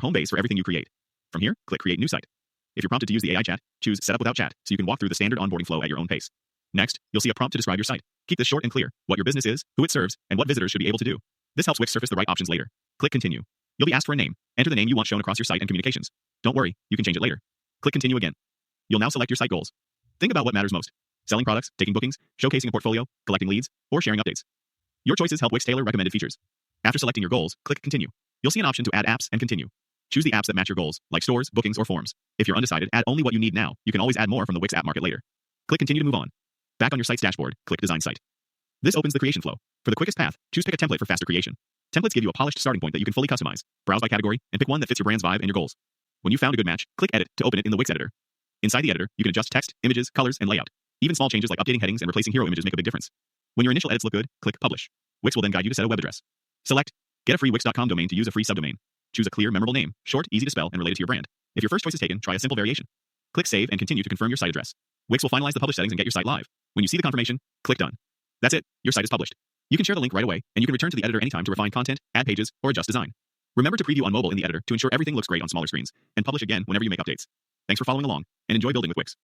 home base for everything you create. From here, click Create New Site. If you're prompted to use the AI chat, choose Set Up Without Chat so you can walk through the standard onboarding flow at your own pace. Next, you'll see a prompt to describe your site. Keep this short and clear: what your business is, who it serves, and what visitors should be able to do. This helps Wix surface the right options later. Click Continue. You'll be asked for a name. Enter the name you want shown across your site and communications. Don't worry, you can change it later. Click Continue again. You'll now select your site goals. Think about what matters most: selling products, taking bookings, showcasing a portfolio, collecting leads, or sharing updates. Your choices help Wix tailor recommended features. After selecting your goals, click Continue. You'll see an option to add apps and continue. Choose the apps that match your goals, like stores, bookings, or forms. If you're undecided, add only what you need now. You can always add more from the Wix app market later. Click Continue to move on. Back on your site's dashboard, click Design Site. This opens the creation flow. For the quickest path, choose Pick a Template for faster creation. Templates give you a polished starting point that you can fully customize. Browse by category, and pick one that fits your brand's vibe and your goals. When you've found a good match, click Edit to open it in the Wix editor. Inside the editor, you can adjust text, images, colors, and layout. Even small changes like updating headings and replacing hero images make a big difference. When your initial edits look good, click Publish. Wix will then guide you to set a web address. Select Get a free Wix.com domain to use a free subdomain. Choose a clear, memorable name, short, easy to spell, and related to your brand. If your first choice is taken, try a simple variation. Click Save and continue to confirm your site address. Wix will finalize the publish settings and get your site live. When you see the confirmation, click Done. That's it, your site is published. You can share the link right away, and you can return to the editor anytime to refine content, add pages, or adjust design. Remember to preview on mobile in the editor to ensure everything looks great on smaller screens, and publish again whenever you make updates. Thanks for following along, and enjoy building with Wix.